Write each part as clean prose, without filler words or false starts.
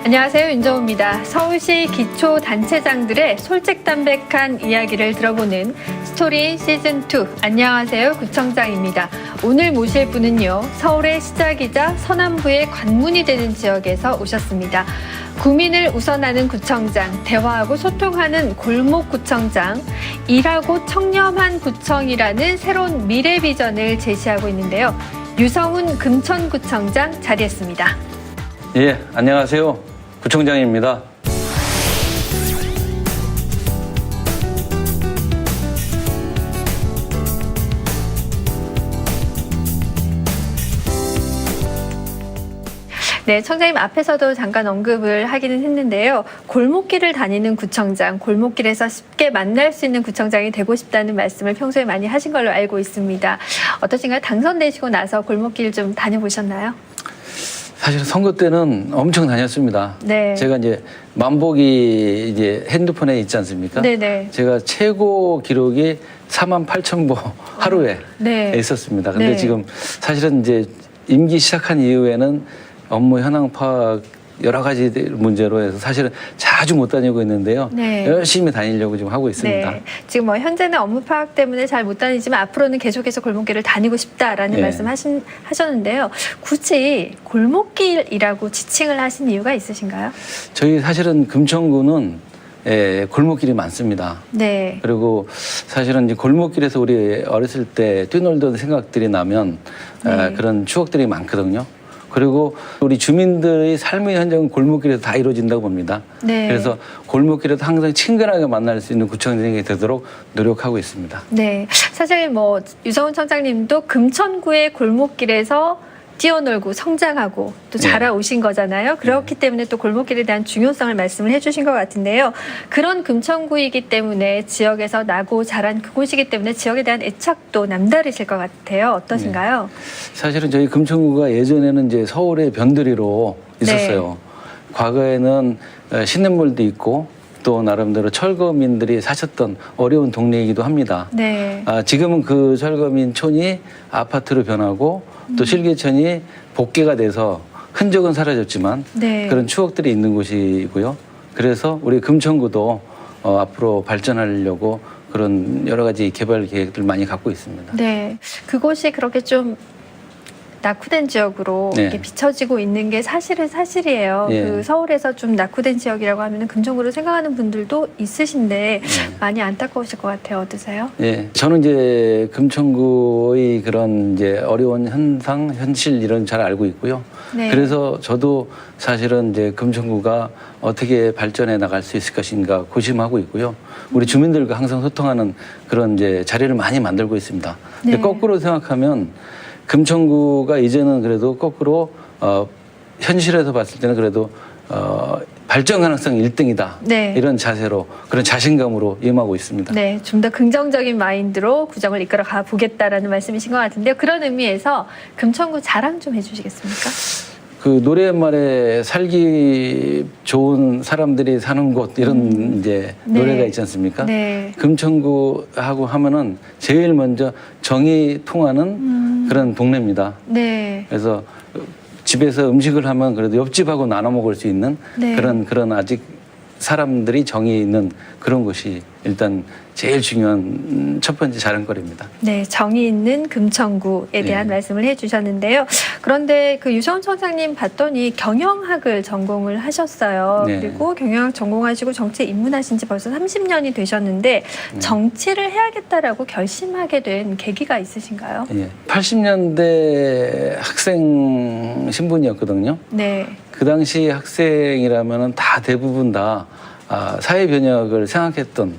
안녕하세요, 윤정우입니다. 서울시 기초단체장들의 솔직담백한 이야기를 들어보는 스토리 시즌2 안녕하세요, 구청장입니다. 오늘 모실 분은요, 서울의 시작이자 서남부의 관문이 되는 지역에서 오셨습니다. 구민을 우선하는 구청장, 대화하고 소통하는 골목구청장, 일하고 청렴한 구청이라는 새로운 미래 비전을 제시하고 있는데요. 유성훈 금천구청장 자리했습니다. 예, 안녕하세요. 구청장입니다. 네, 청장님 앞에서도 잠깐 언급을 하기는 했는데요. 골목길을 다니는 구청장, 골목길에서 쉽게 만날 수 있는 구청장이 되고 싶다는 말씀을 평소에 많이 하신 걸로 알고 있습니다. 어떠신가요? 당선되시고 나서 골목길 좀 다녀보셨나요? 사실 선거 때는 엄청 다녔습니다. 네. 제가 이제 만복이 이제 핸드폰에 있지 않습니까? 네네. 제가 최고 기록이 48,000보 하루에 네. 있었습니다. 근데 네. 지금 사실은 이제 임기 시작한 이후에는 업무 현황 파악 여러 가지 문제로 해서 사실은 자주 못 다니고 있는데요. 네. 열심히 다니려고 지금 하고 있습니다. 네. 지금 뭐 현재는 업무 파악 때문에 잘 못 다니지만 앞으로는 계속해서 골목길을 다니고 싶다라는 네. 말씀 하셨는데요. 굳이 골목길이라고 지칭을 하신 이유가 있으신가요? 저희 사실은 금천구는 골목길이 많습니다. 네. 그리고 사실은 이제 골목길에서 우리 어렸을 때 뛰놀던 생각들이 나면 네. 그런 추억들이 많거든요. 그리고 우리 주민들의 삶의 현장은 골목길에서 다 이루어진다고 봅니다. 네. 그래서 골목길에서 항상 친근하게 만날 수 있는 구청장이 되도록 노력하고 있습니다. 네. 사실 뭐 유성훈 청장님도 금천구의 골목길에서 뛰어놀고 성장하고 또 자라오신 거잖아요. 그렇기 때문에 또 골목길에 대한 중요성을 말씀을 해주신 것 같은데요. 그런 금천구이기 때문에 지역에서 나고 자란 그곳이기 때문에 지역에 대한 애착도 남다르실 것 같아요. 어떠신가요? 사실은 저희 금천구가 예전에는 이제 서울의 변두리로 있었어요. 과거에는 시냇물도 있고 또 나름대로 철거민들이 사셨던 어려운 동네이기도 합니다. 네. 지금은 그 철거민촌이 아파트로 변하고 또 실개천이 복개가 돼서 흔적은 사라졌지만 네. 그런 추억들이 있는 곳이고요. 그래서 우리 금천구도 앞으로 발전하려고 그런 여러 가지 개발 계획들 많이 갖고 있습니다. 네. 그곳이 그렇게 좀 낙후된 지역으로 네. 이렇게 비춰지고 있는 게 사실은 사실이에요. 예. 그 서울에서 좀 낙후된 지역이라고 하면 금천구를 생각하는 분들도 있으신데 많이 안타까우실 것 같아요. 어떠세요? 예, 저는 이제 금천구의 그런 이제 어려운 현상, 현실 이런 잘 알고 있고요. 네. 그래서 저도 사실은 이제 금천구가 어떻게 발전해 나갈 수 있을 것인가 고심하고 있고요. 우리 주민들과 항상 소통하는 그런 이제 자리를 많이 만들고 있습니다. 근데 네. 거꾸로 생각하면 금천구가 이제는 그래도 거꾸로 현실에서 봤을 때는 그래도 발전 가능성 1등이다. 네. 이런 자세로 그런 자신감으로 임하고 있습니다. 네, 좀 더 긍정적인 마인드로 구정을 이끌어 가 보겠다라는 말씀이신 것 같은데요. 그런 의미에서 금천구 자랑 좀 해주시겠습니까? 그 노래말에 살기 좋은 사람들이 사는 곳 이런 이제 네. 노래가 있지 않습니까? 네. 금천구하고 하면은 제일 먼저 정이 통하는 그런 동네입니다. 네. 그래서 집에서 음식을 하면 그래도 옆집하고 나눠 먹을 수 있는 네. 그런 아직 사람들이 정이 있는 그런 곳이 일단 제일 중요한 첫 번째 자랑거리입니다. 네, 정이 있는 금천구에 대한 네. 말씀을 해주셨는데요. 그런데 그 유성훈 청장님 봤더니 경영학을 전공을 하셨어요. 네. 그리고 경영학 전공하시고 정치에 입문하신 지 벌써 30년이 되셨는데 정치를 해야겠다라고 결심하게 된 계기가 있으신가요? 예. 80년대 학생 신분이었거든요. 네. 그 당시 학생이라면은 다 대부분 다 사회 변혁을 생각했던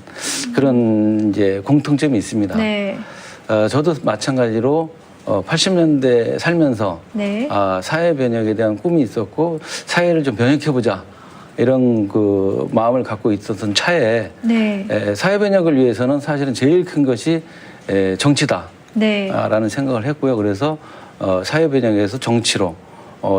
그런 이제 공통점이 있습니다. 네. 저도 마찬가지로 80년대 살면서 네. 사회 변혁에 대한 꿈이 있었고 사회를 좀 변혁해보자 이런 그 마음을 갖고 있었던 차에 네. 사회 변혁을 위해서는 사실은 제일 큰 것이 정치다라는 네. 생각을 했고요. 그래서 사회 변혁에서 정치로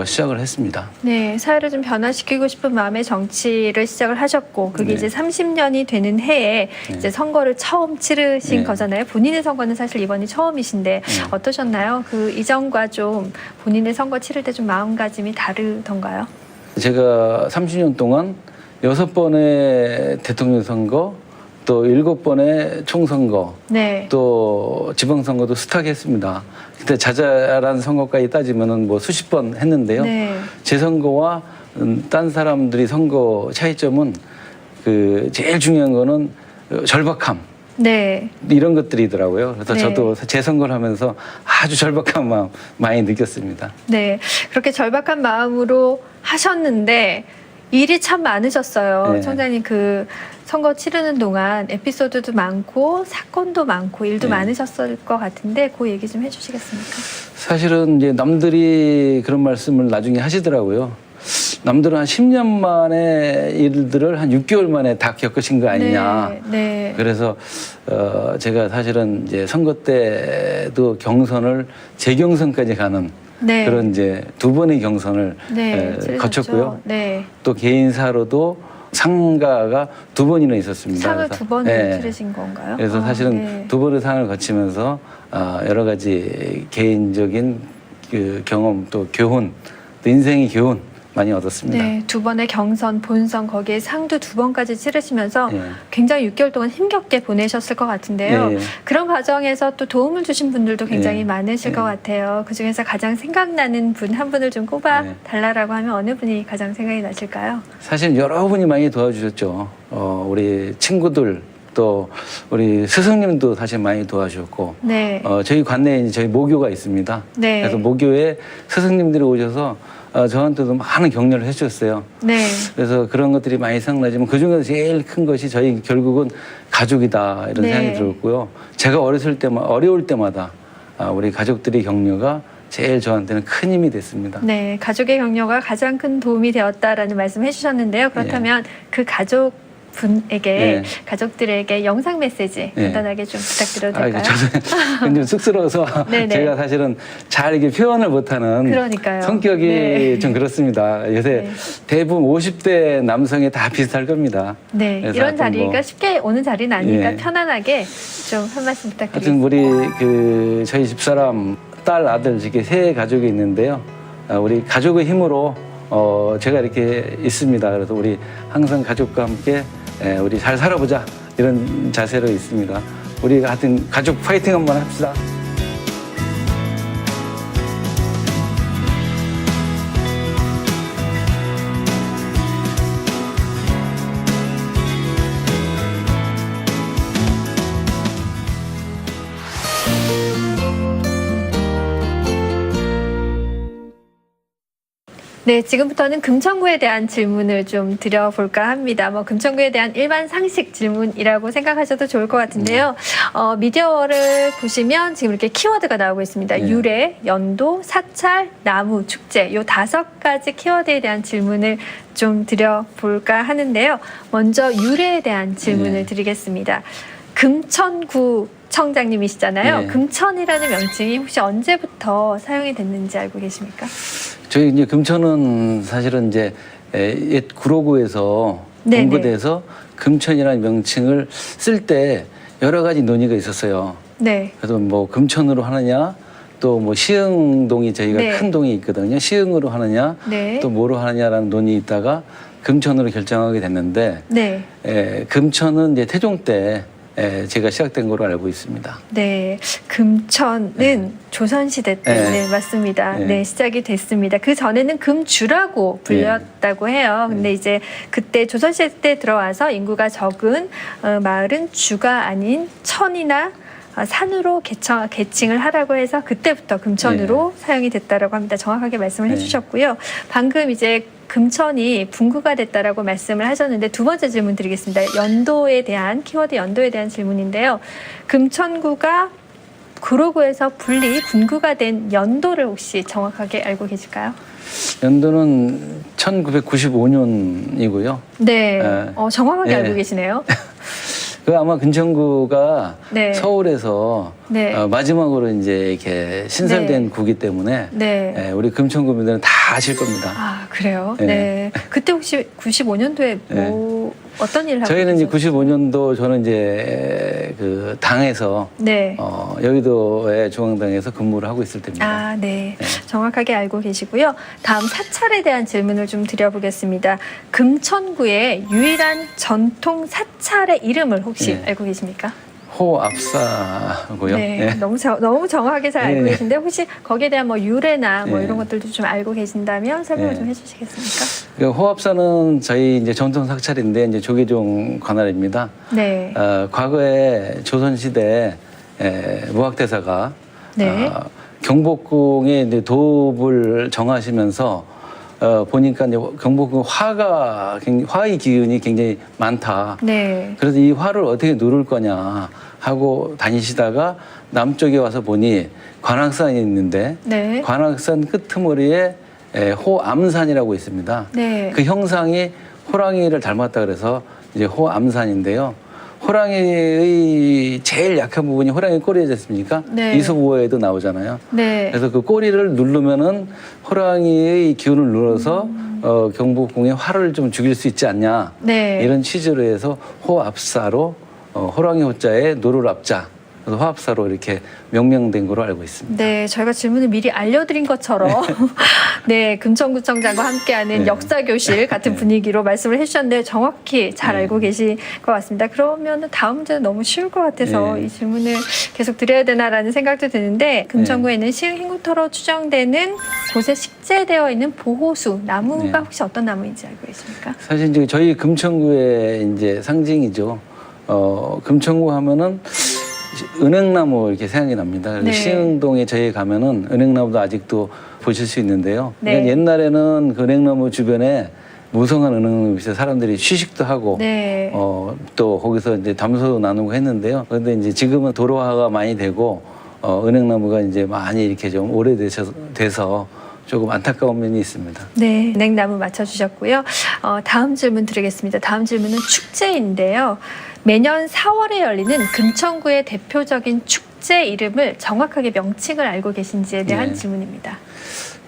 시작을 했습니다. 네, 사회를 좀 변화시키고 싶은 마음에 정치를 시작을 하셨고 그게 네. 이제 30년이 되는 해에 이제 선거를 처음 치르신 네. 거잖아요. 본인의 선거는 사실 이번이 처음이신데 어떠셨나요? 그 이전과 좀 본인의 선거 치를 때 좀 마음가짐이 다르던가요? 제가 30년 동안 6번의 대통령 선거, 또 7번의 총선거, 네. 또 지방선거도 숱하게 했습니다. 그때 자잘한 선거까지 따지면은 뭐 수십 번 했는데요. 네. 제 선거와 딴 사람들이 선거 차이점은 그 제일 중요한 거는 절박함. 네. 이런 것들이더라고요. 그래서 네. 저도 제 선거를 하면서 아주 절박한 마음 많이 느꼈습니다. 네. 그렇게 절박한 마음으로 하셨는데 일이 참 많으셨어요. 네. 청장님 그 선거 치르는 동안 에피소드도 많고 사건도 많고 일도 네. 많으셨을 것 같은데 그 얘기 좀 해주시겠습니까? 사실은 이제 남들이 그런 말씀을 나중에 하시더라고요. 남들은 한 10년 만에 일들을 한 6개월 만에 다 겪으신 거 아니냐. 네. 네. 그래서 제가 사실은 이제 선거 때도 경선을 재경선까지 가는 네. 그런 이제 2번의 경선을 네. 치르셨죠? 거쳤고요. 네. 또 개인사로도 상가가 2번이나 있었습니다. 상을 그래서, 2번을 예. 치르신 건가요? 그래서 아, 사실은 네. 2번의 상을 거치면서 여러 가지 개인적인 그 경험 또 교훈, 또 인생의 교훈 많이 얻었습니다. 네, 2번의 경선, 본선 거기에 상도 2번까지 치르시면서 예. 굉장히 6개월 동안 힘겹게 보내셨을 것 같은데요. 예, 예. 그런 과정에서 또 도움을 주신 분들도 굉장히 예. 많으실 예. 것 같아요. 그 중에서 가장 생각나는 분 한 분을 좀 꼽아 예. 달라라고 하면 어느 분이 가장 생각이 나실까요? 사실 여러분이 많이 도와주셨죠. 우리 친구들 또 우리 스승님도 사실 많이 도와주셨고 네, 저희 관내에 이제 저희 모교가 있습니다. 네. 그래서 모교에 스승님들이 오셔서 저한테도 많은 격려를 해주셨어요. 네, 그래서 그런 것들이 많이 생각나지만 그중에서 제일 큰 것이 저희 결국은 가족이다 이런 네. 생각이 들었고요. 제가 어려울 때마다 우리 가족들의 격려가 제일 저한테는 큰 힘이 됐습니다. 네, 가족의 격려가 가장 큰 도움이 되었다라는 말씀 해주셨는데요. 그렇다면 그 가족 분에게 예. 가족들에게 영상 메시지 예. 간단하게 좀 부탁드려도 될까요? 저도 좀 쑥스러워서 네네. 제가 사실은 잘 이렇게 표현을 못하는 그러니까요. 성격이 네. 좀 그렇습니다. 요새 네. 대부분 50대 남성이 다 비슷할 겁니다. 네, 그래서 이런 하여튼 자리가 뭐, 쉽게 오는 자리는 아니니까 예. 편안하게 좀 한 말씀 하여튼 부탁드리겠습니다. 우리 저희 집사람 딸 아들 이렇게 세 가족이 있는데요. 우리 가족의 힘으로 제가 이렇게 있습니다. 그래서 우리 항상 가족과 함께 우리 잘 살아보자 이런 자세로 있습니다. 우리 하여튼 가족 파이팅 한번 합시다. 네, 지금부터는 금천구에 대한 질문을 좀 드려볼까 합니다. 뭐 금천구에 대한 일반 상식 질문이라고 생각하셔도 좋을 것 같은데요. 미디어를 보시면 지금 이렇게 키워드가 나오고 있습니다. 네. 유래, 연도, 사찰, 나무, 축제 요 5가지 키워드에 대한 질문을 좀 드려볼까 하는데요. 먼저 유래에 대한 질문을 네. 드리겠습니다. 금천구 청장님이시잖아요. 네. 금천이라는 명칭이 혹시 언제부터 사용이 됐는지 알고 계십니까? 저희 이제 금천은 사실은 이제 옛 구로구에서 네네. 공부돼서 금천이라는 명칭을 쓸 때 여러 가지 논의가 있었어요. 네. 그래서 뭐 금천으로 하느냐, 또 뭐 시흥동이 저희가 네. 큰 동이 있거든요. 시흥으로 하느냐, 네. 또 뭐로 하느냐라는 논의 있다가 금천으로 결정하게 됐는데 네. 금천은 이제 태종 때 제가 시작된 거로 알고 있습니다. 네, 금천은 조선시대 때, 네. 네, 맞습니다. 네. 네, 시작이 됐습니다. 그 전에는 금주라고 불렸다고 해요. 근데 이제 그때 조선시대 때 들어와서 인구가 적은 마을은 주가 아닌 천이나 산으로 계칭을 하라고 해서 그때부터 금천으로 사용이 됐다라고 합니다. 정확하게 말씀을 네. 해주셨고요. 방금 이제 금천이 분구가 됐다라고 말씀을 하셨는데 두 번째 질문 드리겠습니다. 연도에 대한 키워드 연도에 대한 질문인데요. 금천구가 구로구에서 분구가 된 연도를 혹시 정확하게 알고 계실까요? 연도는 1995년이고요. 네, 네. 정확하게 네. 알고 계시네요. 그 아마 금천구가 네. 서울에서 네. 마지막으로 이제 이렇게 신설된 네. 구기 때문에 네. 우리 금천구민들은 다 아실 겁니다. 아, 그래요? 네. 네. 그때 혹시 95년도에 네. 뭐 어떤 일을 하고 저희는 이제 계셨어요? 95년도 저는 이제 그 당에서 네. 여의도의 중앙당에서 근무를 하고 있을 때입니다. 아, 네. 정확하게 알고 계시고요. 다음 사찰에 대한 질문을 좀 드려보겠습니다. 금천구의 유일한 전통 사찰의 이름을 혹시 네. 알고 계십니까? 호압사고요. 네, 예. 너무 정확하게 잘 알고 네. 계신데 혹시 거기에 대한 뭐 유래나 뭐 네. 이런 것들도 좀 알고 계신다면 설명을 네. 좀 해주시겠습니까? 그 호압사는 저희 이제 전통 사찰인데 이제 조계종 관할입니다. 네. 과거에 조선시대 무학대사가 네. 경복궁의 이제 도읍을 정하시면서 보니까 이제 경복궁 화의 기운이 굉장히 많다. 네. 그래서 이 화를 어떻게 누를 거냐 하고 다니시다가 남쪽에 와서 보니 관악산이 있는데 네. 관악산 끄트머리에 호암산이라고 있습니다. 네. 그 형상이 호랑이를 닮았다 그래서 이제 호암산인데요. 호랑이의 제일 약한 부분이 호랑이 꼬리지 않습니까? 네. 이솝우호에도 나오잖아요. 네. 그래서 그 꼬리를 누르면은 호랑이의 기운을 눌러서 경복궁의 화를 좀 죽일 수 있지 않냐. 네. 이런 취지로 해서 호압사로 호랑이 호자에 노를 앞자. 그래서 호압사로 이렇게 명명된 걸로 알고 있습니다. 네, 저희가 질문을 미리 알려드린 것처럼 네, 금천구청장과 함께하는 네. 역사교실 같은 분위기로 말씀을 해주셨는데 정확히 잘 네. 알고 계신 것 같습니다. 그러면 다음 문제는 너무 쉬울 것 같아서 네. 이 질문을 계속 드려야 되나라는 생각도 드는데 금천구에는 시흥 행구터로 추정되는 곳에 식재되어 있는 보호수 나무가 네. 혹시 어떤 나무인지 알고 계십니까? 사실 이제 저희 금천구의 이제 상징이죠. 금천구 하면은 은행나무 이렇게 생각이 납니다. 그래서 네. 시흥동에 저희 가면은 은행나무도 아직도 보실 수 있는데요. 네. 그러니까 옛날에는 그 은행나무 주변에 무성한 은행나무 밑에 사람들이 휴식도 하고 네. 또 거기서 이제 담소 나누고 했는데요. 그런데 이제 지금은 도로화가 많이 되고 은행나무가 이제 많이 이렇게 좀 오래돼서 조금 안타까운 면이 있습니다. 네, 은행나무 맞춰주셨고요. 다음 질문 드리겠습니다. 다음 질문은 축제인데요. 매년 4월에 열리는 금천구의 대표적인 축제 이름을 정확하게 명칭을 알고 계신지에 대한 네. 질문입니다.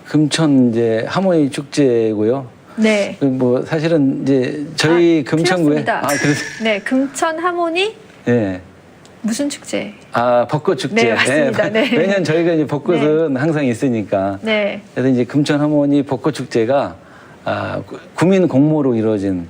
금천 이제 하모니 축제고요. 네. 뭐 사실은 이제 저희 금천구에 틀렸습니다. 그래서 네, 금천 하모니 예. 무슨 축제? 벚꽃 축제. 네, 맞습니다. 네. 매년 저희가 이제 벚꽃은 항상 있으니까. 네. 그래서 이제 금천 하모니 벚꽃 축제가 구민 공모로 이루어진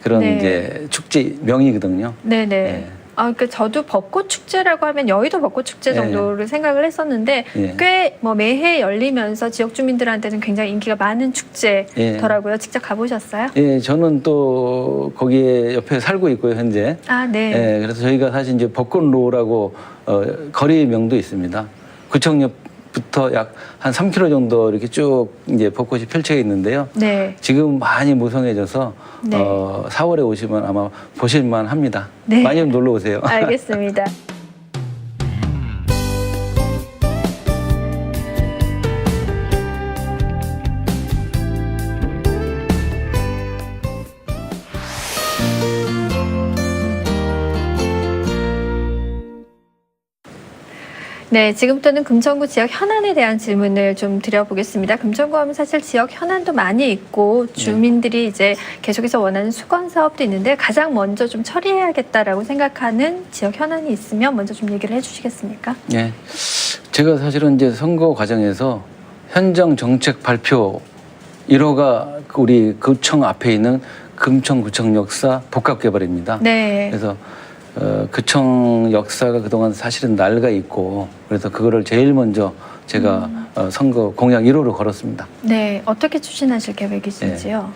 그런 네. 이제 축제 명이거든요. 네네. 네. 그러니까 저도 벚꽃 축제라고 하면 여의도 벚꽃 축제 네. 정도를 생각을 했었는데 네. 꽤 뭐 매해 열리면서 지역 주민들한테는 굉장히 인기가 많은 축제더라고요. 직접 가보셨어요? 예, 저는 또 거기에 옆에 살고 있고요, 현재. 아, 네. 예, 그래서 저희가 사실 이제 벚꽃로라고 거리명도 있습니다. 구청역부터 약 한 3km 정도 이렇게 쭉 이제 벚꽃이 펼쳐 있는데요. 네. 지금 많이 무성해져서 네. 4월에 오시면 아마 보실만 합니다. 네. 많이 좀 놀러 오세요. 알겠습니다. 네, 지금부터는 금천구 지역 현안에 대한 질문을 좀 드려보겠습니다. 금천구 하면 사실 지역 현안도 많이 있고 주민들이 이제 계속해서 원하는 수건 사업도 있는데 가장 먼저 좀 처리해야겠다라고 생각하는 지역 현안이 있으면 먼저 좀 얘기를 해주시겠습니까? 네, 제가 사실은 이제 선거 과정에서 현장 정책 발표 1호가 우리 구청 앞에 있는 금천구청 역사 복합개발입니다. 네. 그래서 구청 역사가 그동안 사실은 낡아 있고 그래서 그거를 제일 먼저 제가 선거 공약 1호로 걸었습니다. 네, 어떻게 추진하실 계획이신지요?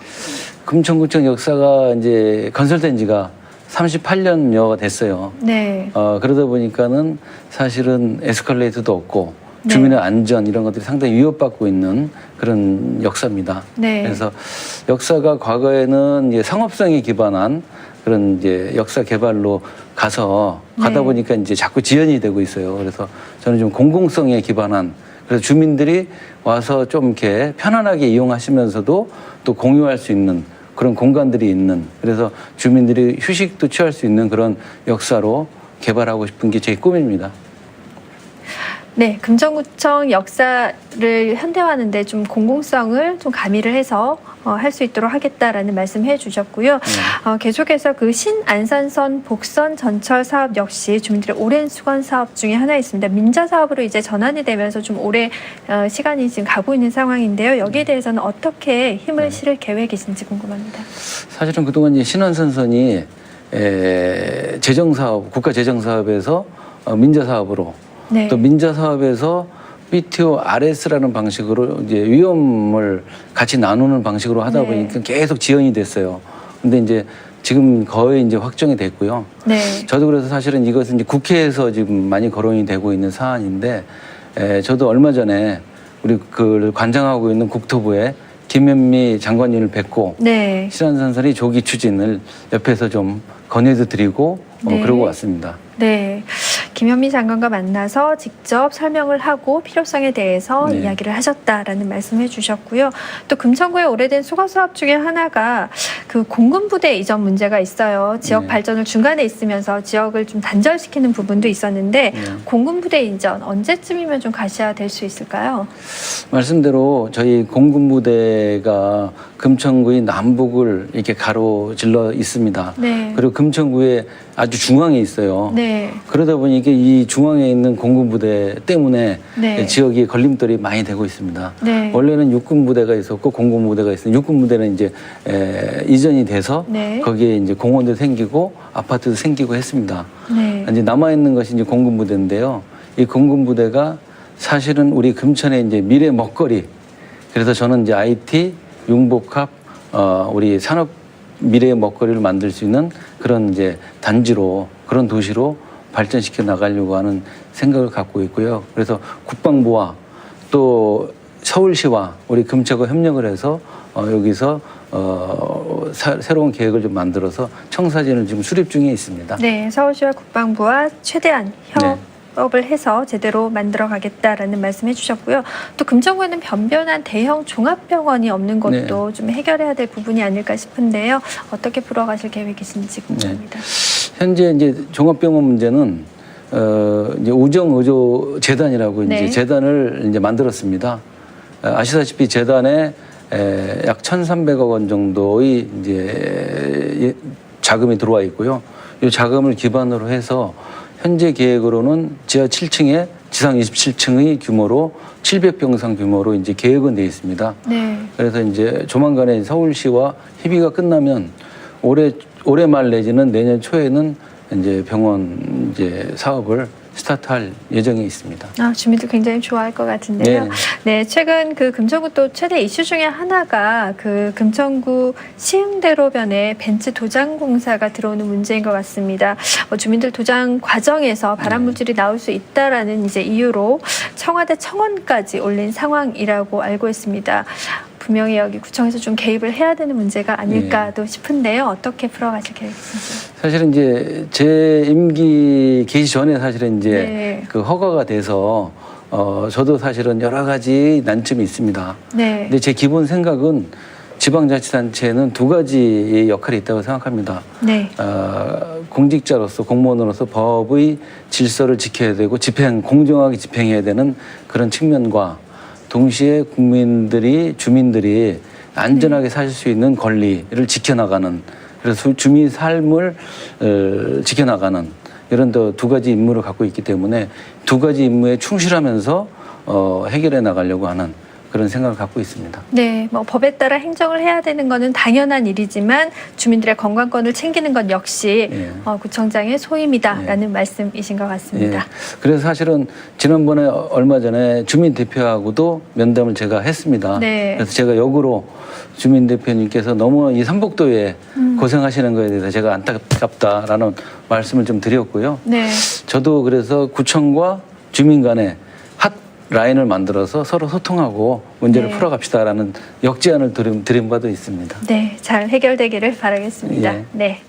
금천구청 역사가 이제 건설된 지가 38년여가 됐어요. 네. 그러다 보니까는 사실은 에스컬레이터도 없고 네. 주민의 안전 이런 것들이 상당히 위협받고 있는 그런 역사입니다. 네. 그래서 역사가 과거에는 이제 상업성에 기반한 그런 이제 역사 개발로 가다 네. 보니까 이제 자꾸 지연이 되고 있어요. 그래서 저는 좀 공공성에 기반한 그래서 주민들이 와서 좀 이렇게 편안하게 이용하시면서도 또 공유할 수 있는 그런 공간들이 있는 그래서 주민들이 휴식도 취할 수 있는 그런 역사로 개발하고 싶은 게 제 꿈입니다. 네, 금천구청 역사를 현대화하는데 좀 공공성을 좀 가미를 해서 할 수 있도록 하겠다라는 말씀해 주셨고요. 계속해서 그 신안산선 복선 전철 사업 역시 주민들의 오랜 수건 사업 중에 하나 있습니다. 민자 사업으로 이제 전환이 되면서 좀 오래 시간이 지금 가고 있는 상황인데요. 여기에 대해서는 어떻게 힘을 실을 계획이신지 궁금합니다. 사실은 그동안 이제 신안산선이 재정 사업, 국가 재정 사업에서 민자 사업으로 네. 또 민자 사업에서 BTO RS라는 방식으로 이제 위험을 같이 나누는 방식으로 하다 네. 보니까 계속 지연이 됐어요. 근데 이제 지금 거의 이제 확정이 됐고요. 네. 저도 그래서 사실은 이것은 이제 국회에서 지금 많이 거론이 되고 있는 사안인데, 저도 얼마 전에 우리 그 관장하고 있는 국토부에 김현미 장관님을 뵙고 네. 신안산선이 조기 추진을 옆에서 좀 건의도 드리고 네. 그러고 왔습니다. 네. 김현미 장관과 만나서 직접 설명을 하고 필요성에 대해서 네. 이야기를 하셨다라는 말씀해 주셨고요. 또 금천구의 오래된 수거 사업 중에 하나가 그 공군부대 이전 문제가 있어요. 지역 네. 발전을 중간에 있으면서 지역을 좀 단절시키는 부분도 있었는데 네. 공군부대 이전 언제쯤이면 좀 가시화될 수 있을까요? 말씀대로 저희 공군부대가 금천구의 남북을 이렇게 가로질러 있습니다. 네. 그리고 금천구의 아주 중앙에 있어요. 네. 그러다 보니 이게 이 중앙에 있는 공군부대 때문에 네. 지역이 걸림돌이 많이 되고 있습니다. 네. 원래는 육군부대가 있었고 공군부대가 있었는데 육군부대는 이제 이전이 돼서 네. 거기에 이제 공원도 생기고 아파트도 생기고 했습니다. 네. 이제 남아 있는 것이 이제 공군부대인데요. 이 공군부대가 사실은 우리 금천의 이제 미래 먹거리. 그래서 저는 이제 IT, 융복합, 우리 산업 미래의 먹거리를 만들 수 있는 그런 이제 단지로 그런 도시로 발전시켜 나가려고 하는 생각을 갖고 있고요. 그래서 국방부와 또 서울시와 우리 금천과 협력을 해서 여기서 새로운 계획을 좀 만들어서 청사진을 지금 수립 중에 있습니다. 네, 서울시와 국방부와 최대한 협업을 해서 제대로 만들어 가겠다라는 말씀해 주셨고요. 또 금천구에는 변변한 대형 종합병원이 없는 것도 좀 해결해야 될 부분이 아닐까 싶은데요. 어떻게 풀어가실 계획이신지 궁금합니다. 현재 이제 종합병원 문제는 이제 우정의료 재단이라고 네. 이제 재단을 이제 만들었습니다. 아시다시피 재단에 약 1,300억 원 정도의 이제 자금이 들어와 있고요. 이 자금을 기반으로 해서 현재 계획으로는 지하 7층에 지상 27층의 규모로 700병상 규모로 이제 계획은 되어 있습니다. 네. 그래서 이제 조만간에 서울시와 협의가 끝나면 올해 말 내지는 내년 초에는 이제 병원 이제 사업을 스타트할 예정에 있습니다. 주민들 굉장히 좋아할 것 같은데요. 네, 최근 그 금천구 또 최대 이슈 중에 하나가 그 금천구 시흥대로변에 벤츠 도장 공사가 들어오는 문제인 것 같습니다. 주민들 도장 과정에서 발암물질이 나올 수 있다라는 이제 이유로 청와대 청원까지 올린 상황이라고 알고 있습니다. 분명히 여기 구청에서 좀 개입을 해야 되는 문제가 아닐까도 싶은데요. 어떻게 풀어가실 계획이신지. 사실은 이제 제 임기 개시 전에 사실은 이제 네. 그 허가가 돼서 저도 사실은 여러 가지 난점이 있습니다. 네. 근데 제 기본 생각은 지방자치단체는 두 가지의 역할이 있다고 생각합니다. 네. 공직자로서 공무원으로서 법의 질서를 지켜야 되고 공정하게 집행해야 되는 그런 측면과 동시에 주민들이 안전하게 사실 수 있는 권리를 지켜나가는, 그래서 주민 삶을 지켜나가는 이런 두 가지 임무를 갖고 있기 때문에 두 가지 임무에 충실하면서 해결해 나가려고 하는 그런 생각을 갖고 있습니다. 네, 뭐 법에 따라 행정을 해야 되는 것은 당연한 일이지만 주민들의 건강권을 챙기는 것 역시 구청장의 소임이다라는 말씀이신 것 같습니다. 그래서 사실은 지난번에 얼마 전에 주민 대표하고도 면담을 제가 했습니다. 네. 그래서 제가 역으로 주민 대표님께서 너무 이 삼복도에 고생하시는 거에 대해서 제가 안타깝다라는 말씀을 좀 드렸고요. 네. 저도 그래서 구청과 주민 간에 라인을 만들어서 서로 소통하고 문제를 풀어갑시다라는 역제안을 드린 바도 있습니다. 네, 잘 해결되기를 바라겠습니다. 네.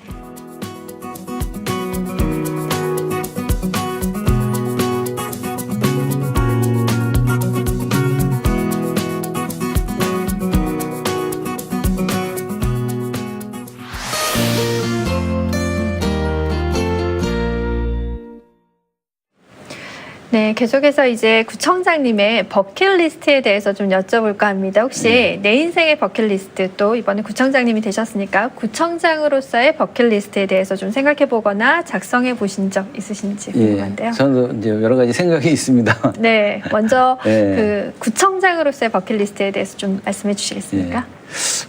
네, 계속해서 이제 구청장님의 버킷리스트에 대해서 좀 여쭤볼까 합니다. 혹시 내 인생의 버킷리스트, 또 이번에 구청장님이 되셨으니까 구청장으로서의 버킷리스트에 대해서 좀 생각해보거나 작성해 보신 적 있으신지 궁금한데요. 예, 저도 이제 여러 가지 생각이 있습니다. 네, 먼저 네. 그 구청장으로서의 버킷리스트에 대해서 좀 말씀해 주시겠습니까? 예.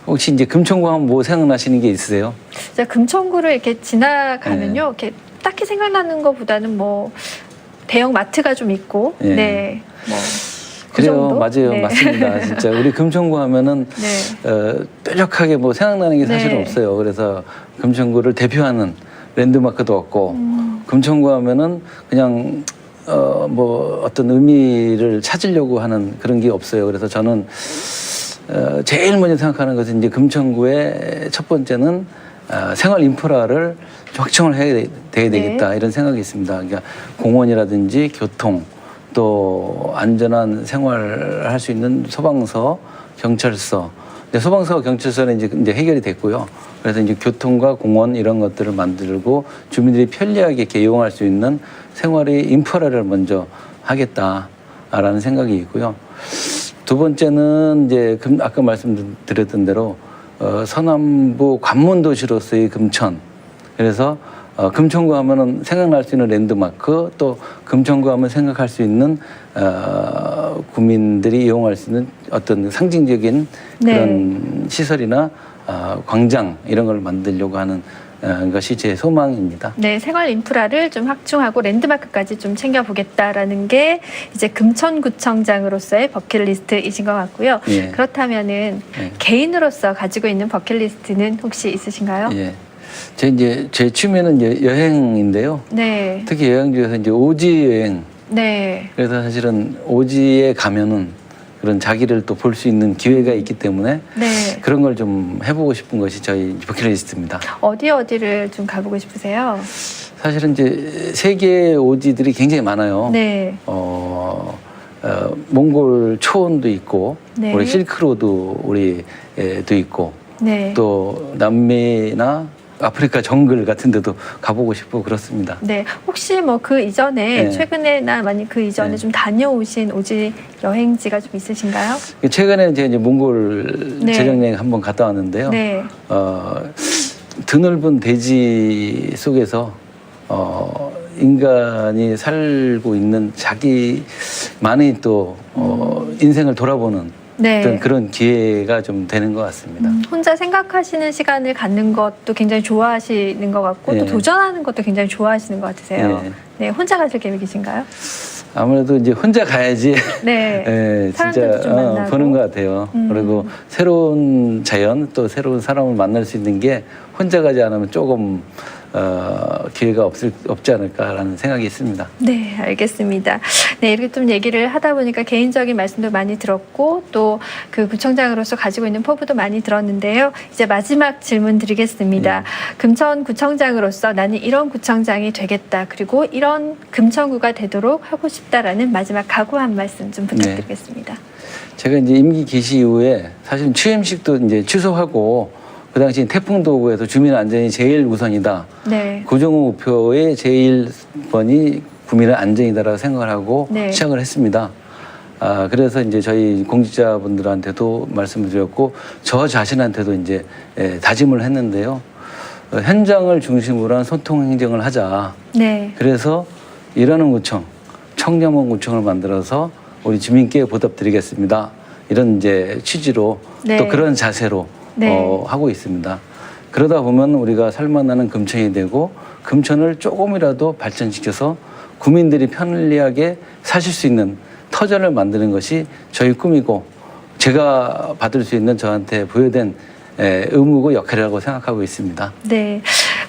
혹시 이제 금천구 하면 뭐 생각나시는 게 있으세요? 제가 금천구를 이렇게 지나가면요, 이렇게 딱히 생각나는 것보다는 뭐 대형 마트가 좀 있고, 예. 네, 뭐 그 그래요, 정도? 맞아요, 네. 맞습니다. 진짜 우리 금천구 하면은 네. 뾰족하게 뭐 생각나는 게 사실은 네. 없어요. 그래서 금천구를 대표하는 랜드마크도 없고, 금천구 하면은 그냥 뭐 어떤 의미를 찾으려고 하는 그런 게 없어요. 그래서 저는 제일 먼저 생각하는 것은 이제 금천구의 첫 번째는 생활 인프라를 확충을 해야 되겠다, 네. 이런 생각이 있습니다. 그러니까 공원이라든지 교통, 또 안전한 생활을 할 수 있는 소방서, 경찰서. 근데 소방서와 경찰서는 이제 해결이 됐고요. 그래서 이제 교통과 공원 이런 것들을 만들고 주민들이 편리하게 이렇게 이용할 수 있는 생활의 인프라를 먼저 하겠다라는 생각이 있고요. 두 번째는 이제 아까 말씀드렸던 대로 서남부 관문도시로서의 금천. 그래서 금천구 하면은 생각날 수 있는 랜드마크, 또 금천구 하면 생각할 수 있는 국민들이 이용할 수 있는 어떤 상징적인 그런 시설이나 광장 이런 걸 만들려고 하는 것이 제 소망입니다. 네, 생활 인프라를 좀 확충하고 랜드마크까지 좀 챙겨보겠다라는 게 이제 금천구청장으로서의 버킷리스트이신 것 같고요. 예. 그렇다면은 개인으로서 가지고 있는 버킷리스트는 혹시 있으신가요? 예. 제 취미는 이제 여행인데요. 네. 특히 여행 중에서 이제 오지 여행. 네. 그래서 사실은 오지에 가면은 그런 자기를 또 볼 수 있는 기회가 있기 때문에 네. 그런 걸 좀 해보고 싶은 것이 저희 버킷리스트입니다. 어디를 좀 가보고 싶으세요? 사실은 이제 세계 오지들이 굉장히 많아요. 네. 몽골 초원도 있고, 네. 우리 실크로드 우리도 있고, 네. 또 남미나 아프리카 정글 같은 데도 가보고 싶고 그렇습니다. 네. 혹시 뭐 그 이전에 네. 최근에나 많이 그 이전에 네. 좀 다녀오신 오지 여행지가 좀 있으신가요? 최근에 제가 이제 몽골 네. 재정여행 한번 갔다 왔는데요. 네. 드넓은 대지 속에서 인간이 살고 있는 자기만의 또 인생을 돌아보는 네. 어떤 그런 기회가 좀 되는 것 같습니다. 혼자 생각하시는 시간을 갖는 것도 굉장히 좋아하시는 것 같고 예. 또 도전하는 것도 굉장히 좋아하시는 것 같으세요. 예. 네, 혼자 가실 계획이신가요? 아무래도 이제 혼자 가야지 네. 예, 사람들도 진짜 좀 만나고. 보는 것 같아요. 그리고 새로운 자연 또 새로운 사람을 만날 수 있는 게 혼자 가지 않으면 조금 기회가 없지 않을까라는 생각이 있습니다. 네, 알겠습니다. 네, 이렇게 좀 얘기를 하다 보니까 개인적인 말씀도 많이 들었고 또 그 구청장으로서 가지고 있는 포부도 많이 들었는데요. 이제 마지막 질문 드리겠습니다. 금천구청장으로서 나는 이런 구청장이 되겠다. 그리고 이런 금천구가 되도록 하고 싶다라는 마지막 각오 한 말씀 좀 부탁드리겠습니다. 제가 이제 임기 개시 이후에 사실 취임식도 이제 취소하고 그 당시 태풍도 오고 해서 주민 안전이 제일 우선이다. 네. 구정호 목표의 제일 번이 국민의 안전이다라고 생각을 하고 네. 시작을 했습니다. 그래서 이제 저희 공직자분들한테도 말씀을 드렸고 저 자신한테도 이제 다짐을 했는데요. 현장을 중심으로 한 소통 행정을 하자. 네. 그래서 일하는 구청, 청렴한 구청을 만들어서 우리 주민께 보답드리겠습니다. 이런 이제 취지로 네. 또 그런 자세로 네. 하고 있습니다. 그러다 보면 우리가 살만나는 금천이 되고 금천을 조금이라도 발전시켜서 국민들이 편리하게 사실 수 있는 터전을 만드는 것이 저희 꿈이고 제가 받을 수 있는 저한테 부여된 의무고 역할이라고 생각하고 있습니다. 네.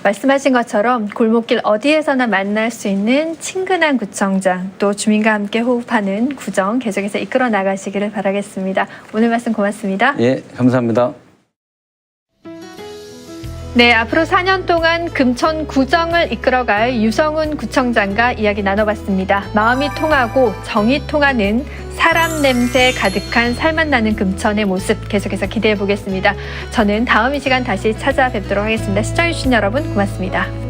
말씀하신 것처럼 골목길 어디에서나 만날 수 있는 친근한 구청장, 또 주민과 함께 호흡하는 구정 계속해서 이끌어 나가시기를 바라겠습니다. 오늘 말씀 고맙습니다. 예, 감사합니다. 네, 앞으로 4년 동안 금천구정을 이끌어갈 유성훈 구청장과 이야기 나눠봤습니다. 마음이 통하고 정이 통하는 사람 냄새 가득한 살맛 나는 금천의 모습 계속해서 기대해 보겠습니다. 저는 다음 이 시간 다시 찾아뵙도록 하겠습니다. 시청해주신 여러분 고맙습니다.